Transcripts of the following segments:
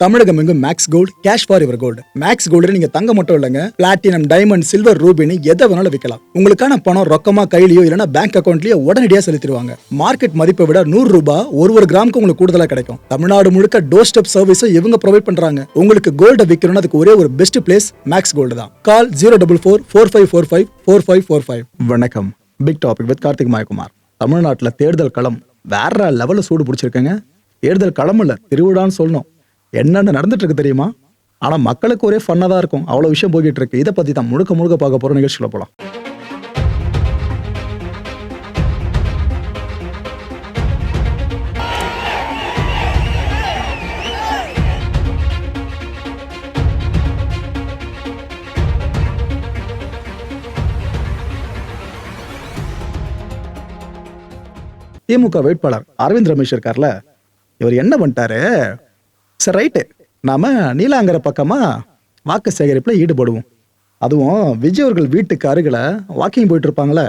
தமிழகம் எங்கும் Max Gold cash for your gold. Max Gold நீங்க தங்க மட்டும் இல்லைங்க, பிளாட்டினம், டைமண்ட், சில்வர், ரூபினி எதை வேணாலும் விற்கலாம். உங்களுக்கான பணம் ரொக்கமா கையிலயோ இல்லைன்னா பேங்க் அக்கௌண்ட்லயோ உடனடியாக செலுத்திடுவாங்க. மார்க்கெட் மதிப்பை விட 100 ரூபாய் ஒரு கிராமுக்கு உங்களுக்கு கூடுதலா கிடைக்கும். தமிழ்நாடு முழுக்க டோர் ஸ்டெப் சர்வீஸும் இவங்க ப்ரொவைட் பண்றாங்க. உங்களுக்கு கோல்ட விற்கணும்னு அதுக்கு ஒரே ஒரு பெஸ்ட் பிளேஸ் மேக்ஸ் கோல்டு தான். கால் 04445454545. வணக்கம். Big topic with Karthik Mayakumar. தமிழ்நாட்டில் தேர்தல் களம் வேற லெவலில் சூடு பிடிச்சிருக்கேங்க. தேர்தல் களம் இல்ல, திருவிழான்னு சொல்லணும். என்னென்ன நடந்துட்டு இருக்கு தெரியுமா? ஆனா மக்களுக்கு ஒரே ஃபன்னா தான் இருக்கும். அவ்வளவு விஷயம் போய்கிட்டு இருக்கு. இதை பத்தி தான் முழுக்க முழுக்க பார்க்க போற நிகழ்ச்சியில போலாம். திமுக வேட்பாளர் அரவிந்த் ரமேஷ் இருக்கார்ல, இவர் என்ன பண்ணிட்டாரு? சரி, ரைட்டு, நாம நீலாங்கரை பக்கமா வாக்கு சேகரிப்புல ஈடுபடுவோம். அதுவும் விஜய் அவர்கள் வீட்டுக்கு அருகில வாக்கிங் போயிட்டு இருப்பாங்களே,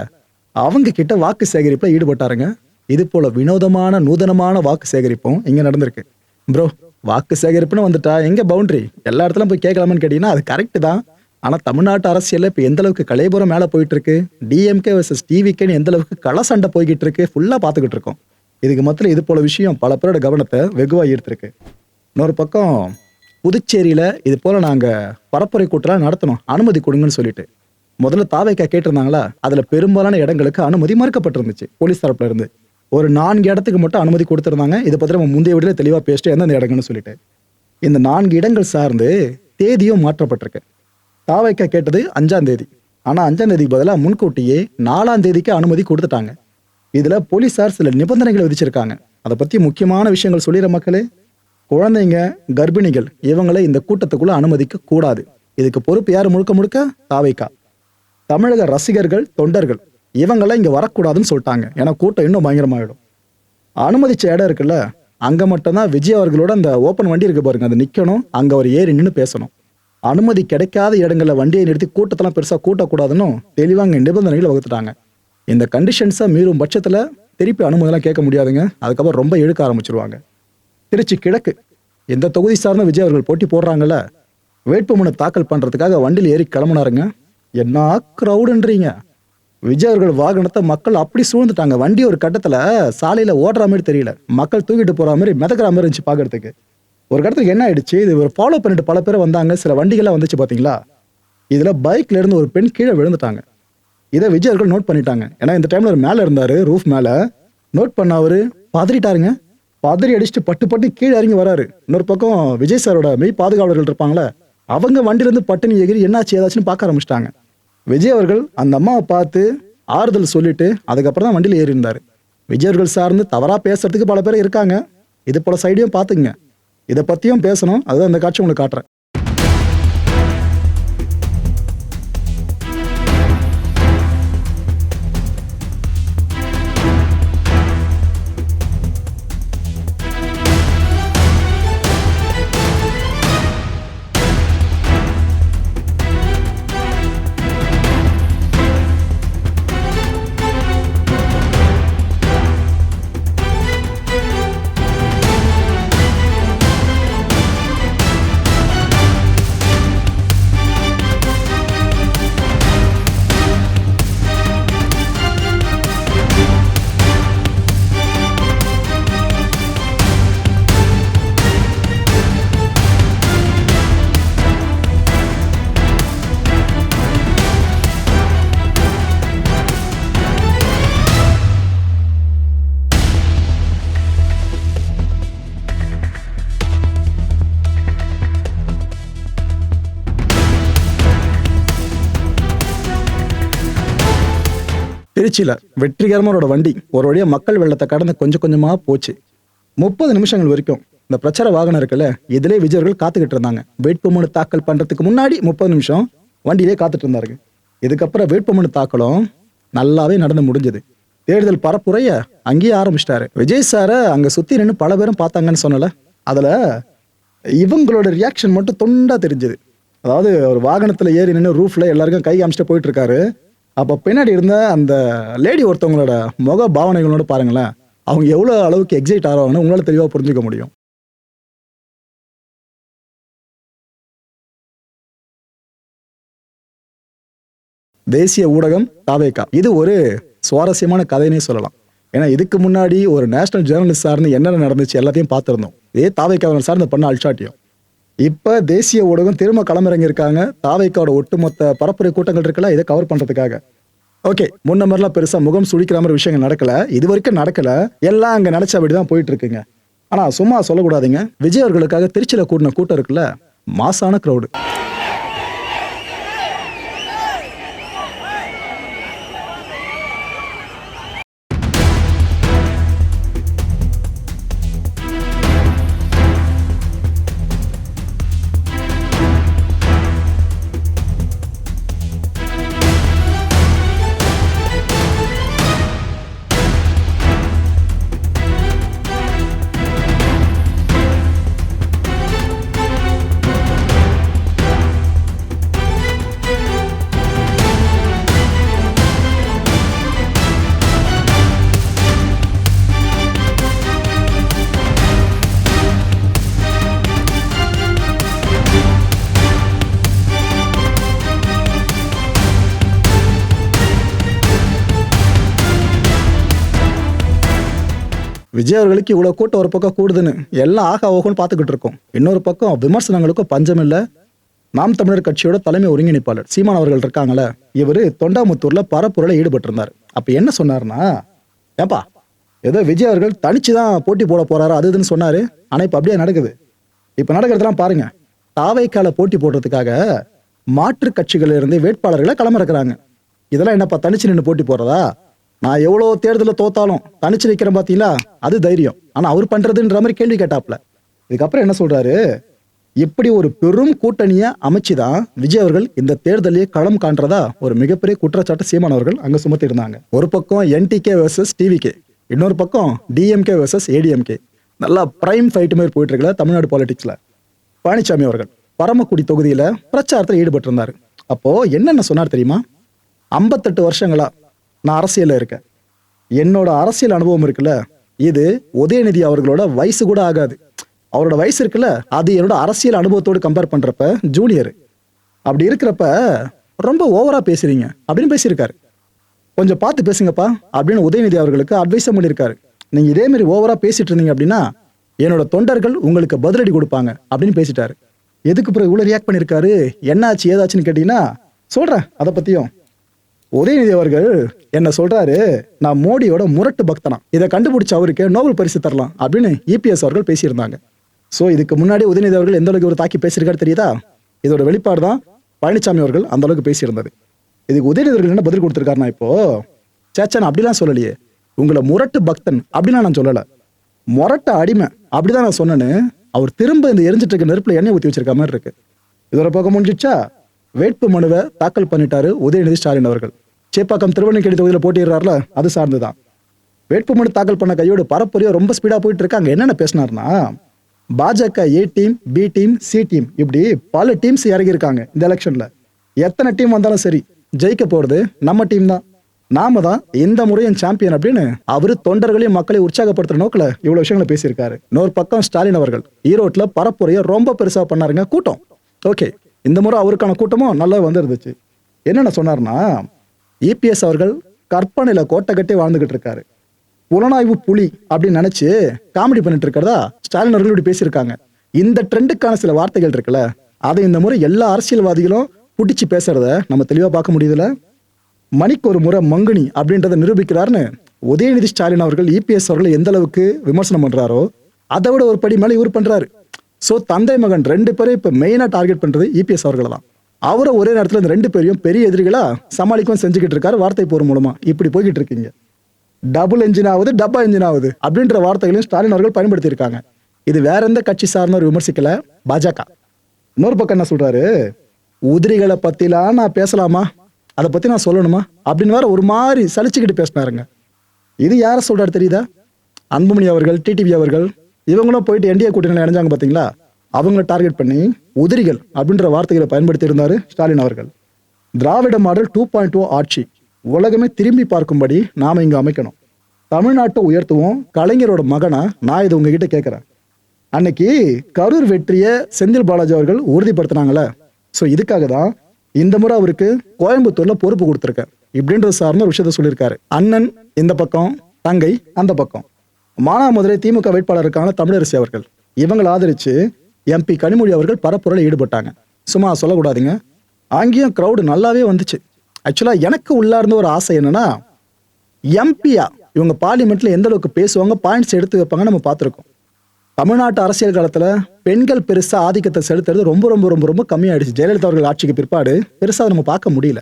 அவங்க கிட்ட வாக்கு சேகரிப்புல ஈடுபட்டாருங்க. இது போல வினோதமான நூதனமான வாக்கு சேகரிப்பும் இங்க நடந்திருக்கு. ப்ரோ, வாக்கு சேகரிப்புன்னு வந்துட்டா எங்க பவுண்டரி? எல்லா இடத்துலயும் போய் கேட்கலாமான்னு கேட்டீங்கன்னா அது கரெக்ட் தான். ஆனா தமிழ்நாட்டு அரசியல்ல இப்ப எந்த அளவுக்கு கலைபுரம் மேல போயிட்டு இருக்கு, டிஎம்கே வர்சஸ் டிவிகேன்னு எந்த அளவுக்கு கள சண்டை போய்கிட்டு இருக்கு, ஃபுல்லா பாத்துக்கிட்டு இருக்கோம். இதுக்கு மத்தியில இது போல விஷயம் பல பேரோட கவனத்தை வெகுவா ஈர்த்திருக்கு. இன்னொரு பக்கம் புதுச்சேரியில இது போல நாங்க பரப்புரை கூட்டலாம் நடத்தணும், அனுமதி கொடுங்கன்னு சொல்லிட்டு முதல்ல தாவேக்கா கேட்டிருந்தாங்களா, அதுல பெரும்பாலான இடங்களுக்கு அனுமதி மறுக்கப்பட்டிருந்துச்சு. போலீஸ் தரப்புல இருந்து ஒரு 4 இடத்துக்கு மட்டும் அனுமதி கொடுத்திருந்தாங்க. இதை பத்தி நம்ம முந்தைய வீடியோல தெளிவா பேசிட்டு எந்தெந்த இடங்கள்னு சொல்லிட்டு இந்த 4 இடங்கள் சார்ந்து தேதியும் மாற்றப்பட்டிருக்கு. தாவேக்கா கேட்டது 5ஆம் தேதி. ஆனா 5ஆம் தேதிக்கு பதிலாக முன்கூட்டியே 4ஆம் தேதிக்கு அனுமதி கொடுத்துட்டாங்க. இதுல போலீசார் சில நிபந்தனைகளை விதிச்சிருக்காங்க. அதை பத்தி முக்கியமான விஷயங்கள் சொல்லிடுற மக்களே. குழந்தைங்க, கர்ப்பிணிகள் இவங்களை இந்த கூட்டத்துக்குள்ள அனுமதிக்க கூடாது. இதுக்கு பொறுப்பு யாரு? முழுக்க முழுக்க தாவேக்கா. தமிழக ரசிகர்கள், தொண்டர்கள் இவங்களை இங்க வரக்கூடாதுன்னு சொல்லிட்டாங்க. ஏன்னா கூட்டம் இன்னும் பயங்கரமாயிடும். அனுமதிச்ச இடம் இருக்குல்ல, அங்க மட்டும்தான் விஜய் அவர்களோட அந்த ஓப்பன் வண்டி இருக்கு பாருங்க, அது நிக்கணும். அங்க அவர் ஏறி நின்று பேசணும். அனுமதி கிடைக்காத இடங்கள்ல வண்டியை நிறுத்தி கூட்டத்தெல்லாம் பெருசா கூட்டக்கூடாதுன்னு தெளிவாங்க நிபந்தனைகளை வகுத்துட்டாங்க. இந்த கண்டிஷன்ஸை மீறும் பட்சத்துல திருப்பி அனுமதிலாம் கேட்க முடியாதுங்க. அதுக்கப்புறம் ரொம்ப இழுக்க ஆரம்பிச்சிருவாங்க. திருச்சி கிழக்கு இந்த தொகுதி சார்ந்த விஜய் அவர்கள் போட்டி போடுறாங்கல்ல, வேட்புமனு தாக்கல் பண்றதுக்காக வண்டியில் ஏறி கிளம்புனாருங்க. என்ன கிரௌடுன்றீங்க! விஜய் அவர்கள் வாகனத்தை மக்கள் அப்படி சூழ்ந்துட்டாங்க. வண்டி ஒரு கட்டத்துல சாலையில ஓடுற மாதிரி தெரியல, மக்கள் தூக்கிட்டு போற மாதிரி மிதக்கிற மாதிரி இருந்துச்சு பாக்குறதுக்கு. ஒரு இடத்துக்கு என்ன ஆயிடுச்சு, இது ஒரு ஃபாலோ பண்ணிட்டு பல பேர் வந்தாங்க. சில வண்டிகள்லாம் வந்துச்சு பாத்தீங்களா, இதுல பைக்ல இருந்து ஒரு பெண் கீழே விழுந்துட்டாங்க. இதை விஜய் அவர்கள் நோட் பண்ணிட்டாங்க. ஏன்னா இந்த டைம்ல ஒரு மேல இருந்தாரு, ரூஃப் மேல. நோட் பண்ண அவரு பதறிட்டாருங்க. பதறி அடிச்சுட்டு பட்டு பட்டு கீழே இறங்கி வராரு. இன்னொரு பக்கம் விஜய் சாரோட மெய் பாதுகாவலர்கள் இருப்பாங்களே, அவங்க வண்டியிலிருந்து பட்டுன்னு எகிரி என்னாச்சு ஏதாச்சுன்னு பார்க்க ஆரம்பிச்சிட்டாங்க. விஜய் அவர்கள் அந்த அம்மாவை பார்த்து ஆறுதல் சொல்லிட்டு அதுக்கப்புறம் தான் வண்டியில் ஏறி இருந்தாரு. விஜய் அவர்கள் சார்ந்து தவறா பேசுறதுக்கு பல பேர் இருக்காங்க. இது போல சைடையும் பார்த்துங்க, இதை பத்தியும் பேசணும். அதுதான் இந்த காட்சி உங்களுக்கு காட்டுறேன். திருச்சியில வெற்றிகரமான வண்டி ஒரு வழியா மக்கள் வெள்ளத்தை கடந்து கொஞ்சம் கொஞ்சமா போச்சு. 30 நிமிஷங்கள் வரைக்கும் இந்த பிரச்சார வாகனம் இருக்குல்ல, இதுல விஜயர்கள் காத்துக்கிட்டு இருந்தாங்க. வேட்புமனு தாக்கல் பண்றதுக்கு முன்னாடி 30 நிமிஷம் வண்டியிலே காத்துட்டு இருந்தாரு. இதுக்கப்புறம் வேட்புமனு தாக்கலும் நல்லாவே நடந்து முடிஞ்சது. தேர்தல் பரப்புரைய அங்கேயே ஆரம்பிச்சிட்டாரு. விஜய் சார அங்க சுத்தி நின்று பல பேரும் பார்த்தாங்கன்னு சொன்னல, அதுல இவங்களோட ரியாக்ஷன் மட்டும் தொண்டா தெரிஞ்சது. அதாவது ஒரு வாகனத்துல ஏறி நின்று ரூஃப்ல எல்லாருக்கும் கை காமிச்சிட்டு போயிட்டு இருக்காரு. அப்ப பின்னாடி இருந்த அந்த லேடி ஒருத்தவங்களோட முக பாவனைகளோட பாருங்களேன், அவங்க எவ்வளவு அளவுக்கு எக்ஸைட் ஆகிறாங்கன்னு உங்களால தெளிவா புரிஞ்சுக்க முடியும். தேசிய ஊடகம் தாவேகா. இது ஒரு சுவாரஸ்யமான கதைன்னே சொல்லலாம். ஏன்னா இதுக்கு முன்னாடி ஒரு நேஷனல் ஜேர்னலிஸ்ட் சார்ந்து என்னென்ன நடந்துச்சு எல்லாத்தையும் பார்த்துருந்தோம். தாவேகாவினர் சார்ந்து பண்ண அல்சாட்டியம். இப்ப தேசிய ஊடகம் திரும்ப களமிறங்கி இருக்காங்க. தாவேகாவோட ஒட்டுமொத்த பரப்புரை கூட்டங்கள் இருக்குல்ல, இதை கவர் பண்றதுக்காக. ஓகே, முன்ன மாதிரிலாம் பெருசா முகம் சுழிக்கிற மாதிரி விஷயங்கள் நடக்கல, இது வரைக்கும் நடக்கல, எல்லாம் அங்க நினைச்சபடிதான் போயிட்டு இருக்குங்க. ஆனா சும்மா சொல்லக்கூடாதுங்க, விஜய் அவர்களுக்காக திருச்சியில கூட்டின கூட்டம் இருக்குல்ல, மாசான கிரௌடு. விஜய் அவர்களுக்கு இவ்வளவு கூட்டம் ஒரு பக்கம் கூடுதுன்னு எல்லாம் ஆக ஓகோன்னு பார்த்துக்கிட்டு இருக்கோம். இன்னொரு பக்கம் விமர்சனங்களுக்கும் பஞ்சம் இல்லை. நாம் தமிழர் கட்சியோட தலைமை ஒருங்கிணைப்பாளர் சீமான் அவர்கள் இருக்காங்களே, இவர் தொண்டாமுத்தூர்ல பரப்புரையில ஈடுபட்டிருந்தார். அப்ப என்ன சொன்னார்னா, ஏப்பா ஏதோ விஜய் அவர்கள் தனிச்சுதான் போட்டி போட போறாரு அது இதுன்னு சொன்னாரு. ஆனா இப்ப அப்படியே நடக்குது. இப்ப நடக்கிறதெல்லாம் பாருங்க. தாவேக்கால போட்டி போடுறதுக்காக மாற்று கட்சிகள் இருந்து வேட்பாளர்களை களமிறக்குறாங்க. இதெல்லாம் என்னப்பா தனிச்சு நின்று போட்டி போறதா? நான் எவ்வளவு தேர்தலில் தோத்தாலும் தனிச்சு நிற்கிறேன் பாத்தீங்களா, அது தைரியம். ஆனா அவர் பண்றதுன்ற மாதிரி கேள்வி கேட்டாப்ல. இதுக்கப்புறம் என்ன சொல்றாரு, இப்படி ஒரு பெரும் கூட்டணியை அமைச்சுதான் விஜய் அவர்கள் இந்த தேர்தலையே களம் காண்றதா ஒரு மிகப்பெரிய குற்றச்சாட்டு சீமான் அவர்கள் அங்க சுமத்தி இருந்தாங்க. ஒரு பக்கம் என்டிகே வெர்சஸ் டிவிகே, இன்னொரு பக்கம் டிஎம்கே வெர்சஸ் ஏடிஎம்கே. நல்லா பிரைம் ஃபைட் மாதிரி போயிட்டு இருக்கல தமிழ்நாடு பாலிடிக்ஸ்ல. பழனிசாமி அவர்கள் பரமக்குடி தொகுதியில பிரச்சாரத்தில் ஈடுபட்டு இருந்தாரு. அப்போ என்னென்ன சொன்னார் தெரியுமா, 58 வருஷங்களா நான் அரசியல்ல இருக்கேன், என்னோட அரசியல் அனுபவம் இருக்குல்ல, இது உதயநிதி அவர்களோட வயசு கூட ஆகாது. அவரோட வயசு இருக்குல்ல, அது என்னோட அரசியல் அனுபவத்தோடு கம்பேர் பண்றப்ப ஜூனியர். அப்படி இருக்கிறப்ப ரொம்ப ஓவரா பேசுறீங்க அப்படின்னு பேசியிருக்காரு. கொஞ்சம் பார்த்து பேசுங்கப்பா அப்படின்னு உதயநிதி அவர்களுக்கு அட்வைஸ் பண்ணியிருக்காரு. நீங்க இதே மாதிரி ஓவரா பேசிட்டு இருந்தீங்க அப்படின்னா என்னோட தொண்டர்கள் உங்களுக்கு பதிலடி கொடுப்பாங்க அப்படின்னு பேசிட்டாரு. எதுக்கு பிறகு இவ்வளவு ரியாக்ட் பண்ணியிருக்காரு, என்னாச்சு ஏதாச்சுன்னு கேட்டீங்கன்னா சொல்றேன் அதை பத்தியும். உதயநிதி அவர்கள் என்ன சொல்றாரு, நான் மோடியோட முரட்டு பக்தனா, இதை கண்டுபிடிச்ச அவருக்கு நோபல் பரிசு தரலாம் அப்படின்னு இபிஎஸ் அவர்கள் பேசியிருந்தாங்க. சோ இதுக்கு முன்னாடி உதயநிதி அவர்கள் எந்த அளவுக்கு ஒரு தாக்கி பேசியிருக்காரு தெரியுதா? இதோட வெளிப்பாடு தான் பழனிசாமி அவர்கள் அந்த அளவுக்கு பேசியிருந்தது. இதுக்கு உதயநிதி அவர்கள் என்ன பதில் கொடுத்திருக்காருன்னா, இப்போ சேச்சன் அப்படிலாம் சொல்லலையே, உங்களை முரட்டு பக்தன் அப்படின்னா நான் சொல்லல, முரட்ட அடிமை அப்படிதான் நான் சொன்னேன்னு அவர் திரும்ப இந்த எரிஞ்சிட்டு இருக்க நெருப்புல எண்ணெய் ஊற்றி வச்சிருக்க மாதிரி இருக்கு. இதோட பக்கம் முடிஞ்சிச்சா, வேட்பு மனுவை தாக்கல் பண்ணிட்டாரு உதயநிதி ஸ்டாலின் அவர்கள். சேப்பாக்கம் திருவண்ணாமலை தொகுதியில் போட்டிடுறாருல, அது சார்ந்துதான் வேட்பு மனு தாக்கல் பண்ண கையோடு பரப்புரையோ ரொம்ப ஸ்பீடா போயிட்டு இருக்காங்க. என்னென்ன பேசினார்னா, பாஜக A team, B team, C team, இப்படி பல டீம்ஸ் இறங்கி இருக்காங்க இந்த எலெக்ஷன்ல. எத்தனை டீம் வந்தாலும் சரி, ஜெயிக்க போறது நம்ம டீம் தான், நாம தான் இந்த முறையும் சாம்பியன் அப்படின்னு அவரு தொண்டர்களையும் மக்களை உற்சாகப்படுத்துற நோக்கில இவ்வளவு விஷயங்களை பேசியிருக்காரு. இன்னொரு பக்கம் ஸ்டாலின் அவர்கள் ஈரோட்ல பரப்புரையை ரொம்ப பெருசா பண்ணாருங்க. கூட்டம் ஓகே, இந்த முறை அவருக்கான கூட்டமும் நல்லா வந்துருந்துச்சு. என்னென்ன சொன்னார்னா, இபிஎஸ் அவர்கள் கற்பனையில கோட்டை கட்டி வாழ்ந்துகிட்டு இருக்காரு, புலனாய்வு புலி அப்படின்னு நினைச்சு காமெடி பண்ணிட்டு இருக்கிறதா ஸ்டாலின் அவர்கள் இப்படி பேசியிருக்காங்க. இந்த ட்ரெண்டுக்கான சில வார்த்தைகள் இருக்குல்ல, அதை இந்த முறை எல்லா அரசியல்வாதிகளும் புடிச்சு பேசுறத நம்ம தெளிவா பார்க்க முடியுதுல. மணிக்கு ஒரு முறை மங்குனி அப்படின்றத நிரூபிக்கிறாருன்னு உதயநிதி ஸ்டாலின் அவர்கள் இபிஎஸ் அவர்கள் எந்த அளவுக்கு விமர்சனம் பண்றாரோ அதை விட ஒரு படி மேலே இவர் பண்றாரு. சோ தந்தை மகன் ரெண்டு பேரும் இப்ப மெயினா டார்கெட் பண்றது இபிஎஸ் அவர்களை தான். அவரை ஒரே நேரத்தில் இந்த ரெண்டு பேரையும் பெரிய எதிரிகளா சமாளிக்கவும் செஞ்சுக்கிட்டு இருக்காரு வார்த்தை போர் மூலமா. இப்படி போய்கிட்டு இருக்கீங்க. டபுள் என்ஜின் ஆகுது, டப்பா என்ஜின் ஆகுது அப்படின்ற வார்த்தைகளையும் ஸ்டாலின் அவர்கள் பயன்படுத்தி இருக்காங்க. இது வேற எந்த கட்சி சார்ந்த விமர்சிக்கல, பாஜக. இன்னொரு பக்கம் என்ன சொல்றாரு, உதிரிகளை பத்திலாம் நான் பேசலாமா, அதை பத்தி நான் சொல்லணுமா அப்படின்னு வேற ஒரு மாதிரி சலிச்சுக்கிட்டு பேசினாருங்க. இது யார சொல்றாரு தெரியுதா? அன்புமணி அவர்கள், டிடிவி அவர்கள், இவங்களும் போயிட்டு என்டிஏ கூட்டணியில் இணைஞ்சாங்க பாத்தீங்களா, அவங்களை டார்கெட் பண்ணி உதிரிகள் அப்படின்ற வார்த்தைகளை பயன்படுத்தி இருந்தாரு ஸ்டாலின் அவர்கள். திராவிட மாடல் 2.0 ஆட்சி உலகமே திரும்பி பார்க்கும்படி நாம இங்க அமைக்கணும், தமிழ்நாட்டை உயர்த்துவோம், கலைஞரோட மகனா நான் இதை உங்ககிட்ட கேட்கிறேன். அன்னைக்கு கரூர் வெற்றியை செந்தில் பாலாஜி அவர்கள் உறுதிப்படுத்தினாங்களே, ஸோ இதுக்காக தான் இந்த முறை அவருக்கு கோயம்புத்தூர்ல பொறுப்பு கொடுத்துருக்கேன் இப்படின்றது சார்ந்த ஒரு விஷயத்த சொல்லியிருக்காரு. அண்ணன் இந்த பக்கம், தங்கை அந்த பக்கம். மானாமதுரை திமுக வேட்பாளருக்கான தமிழரசி அவர்கள், இவங்களை ஆதரிச்சு MP கனிமொழி அவர்கள் பரப்புரையில் ஈடுபட்டாங்க. சும்மா சொல்லக்கூடாதுங்க, அங்கேயும் க்ரௌடு நல்லாவே வந்துச்சு. ஆக்சுவலா எனக்கு உள்ளார்ந்த ஒரு ஆசை என்னன்னா, எம்பியா இவங்க பார்லிமெண்ட்ல எந்த அளவுக்கு பேசுவாங்க, பாயிண்ட்ஸ் எடுத்து வைப்பாங்க நம்ம பார்த்துருக்கோம். தமிழ்நாட்டு அரசியல் காலத்துல பெண்கள் பெருசா ஆதிக்கத்தை செலுத்துறது ரொம்ப ரொம்ப ரொம்ப ரொம்ப கம்மியாயிடுச்சு. ஜெயலலிதா அவர்கள் ஆட்சிக்கு பிற்பாடு பெருசா நம்ம பார்க்க முடியல.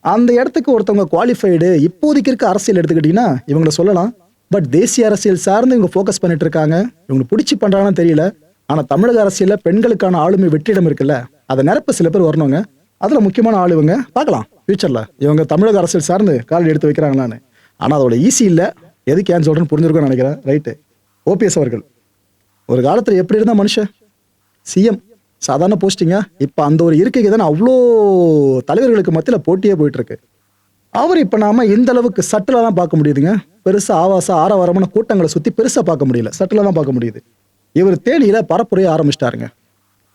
அந்த இடத்துக்கு ஒருத்தவங்க குவாலிஃபைடு இப்போதைக்கு இருக்க அரசியல் எடுத்துக்கிட்டீங்கன்னா இவங்களை சொல்லலாம். பட் தேசிய அரசியல் சார்ந்து இவங்க ஃபோக்கஸ் பண்ணிட்டு இருக்காங்க. இவங்களுக்கு பிடிச்சி பண்றாங்கன்னு தெரியல. ஆனா தமிழக அரசியல்ல பெண்களுக்கான ஆளுமை வெற்றிடம் இருக்குல்ல, அதை நிரப்ப சில பேர் வரணுங்க. அதுல முக்கியமான ஆள் இவங்க. பார்க்கலாம் ஃபியூச்சர்ல இவங்க தமிழக அரசியல் சார்ந்து கால் எடுத்து வைக்கிறாங்களான்னு. ஆனா அதோட ஈஸி இல்ல. எதுக்கு ஏன் சொல்றேன்னு புரிஞ்சிருக்கும்னு நினைக்கிறேன். ரைட்டு. OPS அவர்கள் ஒரு காலத்துல எப்படி இருந்தா மனுஷன், CM சாதாரண போஸ்டிங்க. இப்ப அந்த ஒரு இருக்கைக்கு தானே அவ்வளோ தலைவர்களுக்கு மத்தியில போட்டியே போயிட்டு இருக்கு. அவர் இப்ப நாம இந்த அளவுக்கு சட்டிலா தான் பார்க்க முடியுதுங்க. பெருசா ஆவாசா ஆரவாரமான கூட்டங்களை சுத்தி பெருசா பார்க்க முடியல, சட்டிலா தான் பார்க்க முடியுது. இவர் தேனியில பரப்புரைய ஆரம்பிச்சிட்டாருங்க.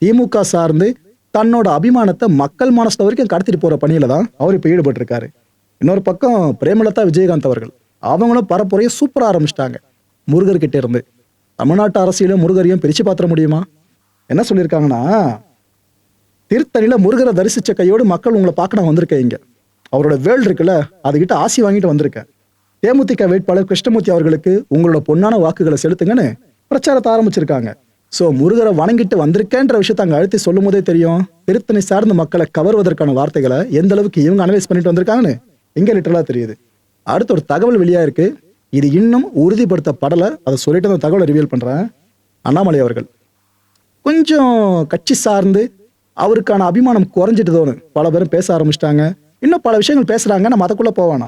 திமுக சார்ந்து தன்னோட அபிமானத்தை மக்கள் மனசுல வரைக்கும் கடத்திட்டு போற பணியில தான் அவர் இப்ப ஈடுபட்டு இருக்காரு. இன்னொரு பக்கம் பிரேமலதா விஜயகாந்த் அவர்கள், அவங்களும் பரப்புரைய சூப்பரா ஆரம்பிச்சிட்டாங்க. முருகர்கிட்ட இருந்து தமிழ்நாட்டு அரசியலும் முருகரையும் பிரிச்சு பாத்திர முடியுமா? என்ன சொல்லியிருக்காங்கன்னா, திருத்தணியில முருகரை தரிசிச்ச கையோடு மக்கள் உங்களை பார்க்க நான் வந்திருக்கேன். இங்க அவரோட வேல்டு இருக்குல்ல, அதுகிட்ட ஆசி வாங்கிட்டு வந்திருக்கேன். தேமுதிக வேட்பாளர் கிருஷ்ணமூர்த்தி அவர்களுக்கு உங்களோட பொன்னான வாக்குகளை செலுத்துங்கன்னு பிரச்சாரத்தை ஆரம்பிச்சிருக்காங்க. ஸோ முருகரை வணங்கிட்டு வந்திருக்கேன்ற விஷயத்த அங்கே அழுத்தி சொல்லும் போதே தெரியும் திருத்தணி சார்ந்த மக்களை கவர்வதற்கான வார்த்தைகளை எந்த அளவுக்கு இவங்க அனலைஸ் பண்ணிட்டு வந்திருக்காங்கன்னு இங்கே லிட்டரலா தெரியுது. அடுத்த ஒரு தகவல் வெளியா இருக்கு, இது இன்னும் உறுதிப்படுத்தப்படலை. அதை சொல்லிட்டு அந்த தகவலை ரிவீல் பண்றேன். அண்ணாமலை அவர்கள் கொஞ்சம் கட்சி சார்ந்து அவருக்கான அபிமானம் குறைஞ்சிட்டுதோன்னு பல பேரும் பேச ஆரம்பிச்சிட்டாங்க. இன்னும் பல விஷயங்கள் பேசுறாங்க, நம்ம அதுக்குள்ள போவானா.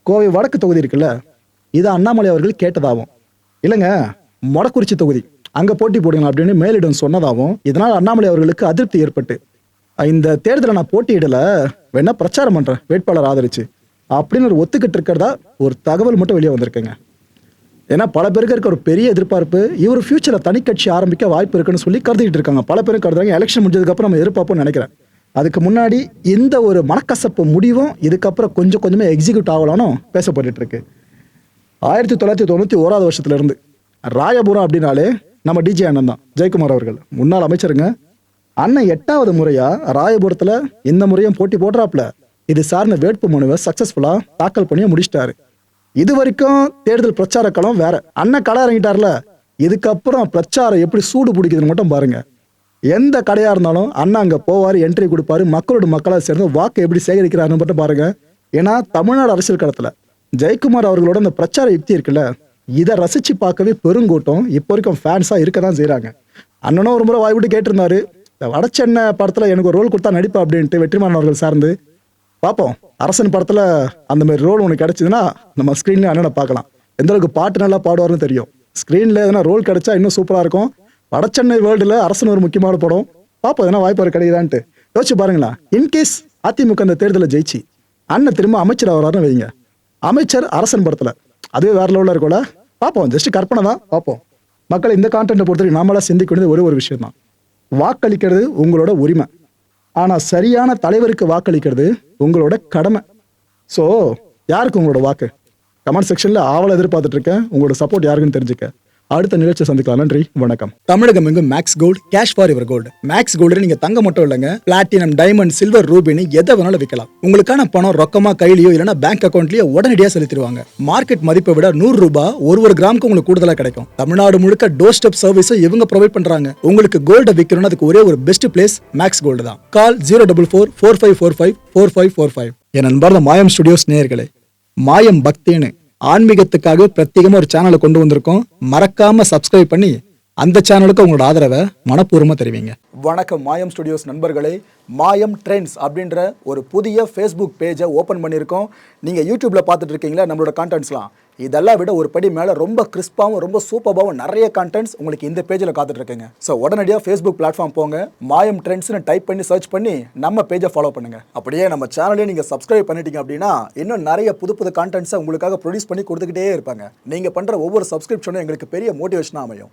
கோவை வடக்கு தொகுதி இருக்குல்ல, இது அண்ணாமலை அவர்கள் கேட்டதாகும். இல்லைங்க, மொடக்குறிச்சி தொகுதி அங்க போட்டி போடுங்க அப்படின்னு மேலிடம் சொன்னதாகவும், இதனால் அண்ணாமலை அவர்களுக்கு அதிருப்தி ஏற்பட்டு இந்த தேர்தலை நான் போட்டியிடல, வேணா பிரச்சாரம் பண்றேன் வேட்பாளர் ஆதரிச்சு அப்படின்னு ஒரு ஒத்துக்கிட்டு இருக்கிறதா ஒரு தகவல் மட்டும் வெளியே வந்திருக்குங்க. ஏன்னா பல பேருக்கு இருக்க ஒரு பெரிய எதிர்பார்ப்பு, இவர் ஃபியூச்சர்ல தனி கட்சி ஆரம்பிக்க வாய்ப்பு இருக்குன்னு சொல்லி கருதிட்டு இருக்காங்க. பல பேரும் கருதுறாங்க எலெக்ஷன் முடிஞ்சதுக்கு அப்புறம் நம்ம எதிர்பார்ப்போம்னு நினைக்கிறேன். அதுக்கு முன்னாடி இந்த ஒரு மனக்கசப்பு முடிவும் இதுக்கப்புறம் கொஞ்சம் கொஞ்சமே எக்ஸிக்யூட் ஆகலான்னு பேசப்பட்டு இருக்கு. 1991 வருஷத்துல இருந்து ராயபுரம் அப்படின்னாலே நம்ம டிஜே அண்ணன் தான், ஜெயக்குமார் அவர்கள் முன்னாள் அமைச்சருங்க. அண்ணன் 8வது முறையா ராயபுரத்துல இந்த முறையும் போட்டி போடுறாப்ல. இது சார்ந்த வேட்பு மனுவை சக்சஸ்ஃபுல்லா தாக்கல் பண்ணி முடிச்சிட்டாரு. இது வரைக்கும் தேர்தல் பிரச்சார களம் வேற, அண்ணன் களை இறங்கிட்டார்ல. இதுக்கப்புறம் பிரச்சாரம் எப்படி சூடு பிடிக்குதுன்னு மட்டும் பாருங்க. எந்த கடையா இருந்தாலும் அண்ணா அங்க போவாரு, என்ட்ரி கொடுப்பாரு, மக்களோட மக்களா சேர்ந்து வாக்கு எப்படி சேகரிக்கிறாருன்னு மட்டும் பாருங்க. ஏன்னா தமிழ்நாடு அரசியல் களத்துல ஜெயக்குமார் அவர்களோட இந்த பிரச்சார யுக்தி இருக்குல்ல, இதை ரசிச்சு பார்க்கவே பெருங்கூட்டம் இப்போ வரைக்கும் ஃபேன்ஸா இருக்க தான் செய்யறாங்க. அண்ணனும் ஒரு முறை வாய் விட்டு கேட்டிருந்தாரு, இந்த வடச்சென்னை படத்துல எனக்கு ஒரு ரோல் கொடுத்தா நடிப்பா அப்படின்ட்டு வெற்றிமாறன் அவர்கள் சார்ந்து. பார்ப்போம், அரசன் படத்துல அந்த மாதிரி ரோல் உனக்கு கிடைச்சதுன்னா நம்ம ஸ்கிரீன்ல அண்ணனை பார்க்கலாம். எந்த அளவுக்கு பாட்டு நல்லா பாடுவார்னு தெரியும். ஸ்கிரீன்ல எதனா ரோல் கிடைச்சா இன்னும் சூப்பரா இருக்கும். வடச்சென்னை வேர்ல்டுல அரசன் ஒரு முக்கியமான படம். பார்ப்போம் எதனா வாய்ப்பு கிடைக்குதான்ட்டு யோசிச்சு பாருங்களா. இன்கேஸ் அதிமுக அந்த தேர்தலை ஜெயிச்சு அண்ணன் திரும்ப அமைச்சர் ஆகிறாருன்னு வைங்க, அமைச்சர் அரசன் படத்துல அதுவே வேற லெவலில் இருக்கும்ல. பார்ப்போம், ஜஸ்ட் கற்பனை தான், பார்ப்போம். மக்களை இந்த கான்டென்ட்டை பொறுத்தவரைக்கும் நாமளா சிந்திக்க வேண்டியது ஒரு விஷயம் தான். வாக்களிக்கிறது உங்களோட உரிமை, ஆனா சரியான தலைவருக்கு வாக்களிக்கிறது உங்களோட கடமை. ஸோ யாருக்கு உங்களோட வாக்கு? கமெண்ட் செக்ஷன்ல ஆவலை எதிர்பார்த்துட்டு இருக்கேன். உங்களோட சப்போர்ட் யாருக்குன்னு தெரிஞ்சுக்க. அடுத்த நிகழ்ச்சி சந்திக்கலாம். நன்றி, வணக்கம். தமிழகம் எங்கும் Max Gold, cash for your gold. Max Gold நீங்க தங்க மட்டும் இல்லைங்க, பிளாட்டினம், டைமண்ட், சில்வர், ரூபினி எதை வேணாலும் விற்கலாம். உங்களுக்கான பணம் ரொக்கமா கையிலயோ இல்லைன்னா பேங்க் அக்கௌண்ட்லயோ உடனடியாக செலுத்திடுவாங்க. மார்க்கெட் மதிப்பை விட 100 ரூபாய் ஒரு கிராமுக்கு உங்களுக்கு கூடுதலா கிடைக்கும். தமிழ்நாடு முழுக்க டோர் ஸ்டெப் சர்வீஸை இவங்க ப்ரொவைட் பண்றாங்க. உங்களுக்கு கோல்ட விற்கணும்னு அதுக்கு ஒரே ஒரு பெஸ்ட் பிளேஸ் மேக்ஸ் கோல்டு தான். கால் 04445454545. என் நண்பர் மாயம் ஸ்டுடியோஸ் நேயர்களே, மாயம் பக்தின்னு ஆன்மீகத்துக்காக பிரத்யேகமா ஒரு சேனலை கொண்டு வந்திருக்கோம். மறக்காம சப்ஸ்கிரைப் பண்ணி அந்த சேனலுக்கு உங்களோட ஆதரவை மனப்பூர்வமா தெரிவிங்க. வணக்கம் மாயம் ஸ்டுடியோஸ் நண்பர்களே. மாயம் ட்ரெண்ட்ஸ் அப்படின்ற ஒரு புதிய ஃபேஸ்புக் பேஜை ஓப்பன் பண்ணியிருக்கோம். நீங்கள் யூடியூப்ல பார்த்துட்டு இருக்கீங்களா நம்மளோட கான்டென்ட்ஸ்லாம், இதெல்லாம் விட ஒரு படி மேலே ரொம்ப கிறிஸ்பாவும் ரொம்ப சூப்பராகவும் நிறைய கான்டென்ட்ஸ் உங்களுக்கு இந்த பேஜில் காத்துட்டு இருக்குங்க. ஸோ உடனடியாக ஃபேஸ்புக் பிளாட்ஃபார்ம் போங்க, மாயம் ட்ரெண்ட்ஸ்னு டைப் பண்ணி சர்ச் பண்ணி நம்ம பேஜை ஃபாலோ பண்ணுங்க. அப்படியே நம்ம சேனலையும் நீங்கள் சப்ஸ்கிரைப் பண்ணிட்டீங்க அப்படின்னா இன்னும் நிறைய புது புது கான்டென்ட்ஸை உங்களுக்காக ப்ரொடியூஸ் பண்ணி கொடுத்துக்கிட்டே இருப்பாங்க. நீங்கள் பண்ணுற ஒவ்வொரு சப்ஸ்கிரிப்ஷனும் எங்களுக்கு பெரிய மோட்டிவேஷனாக அமையும்.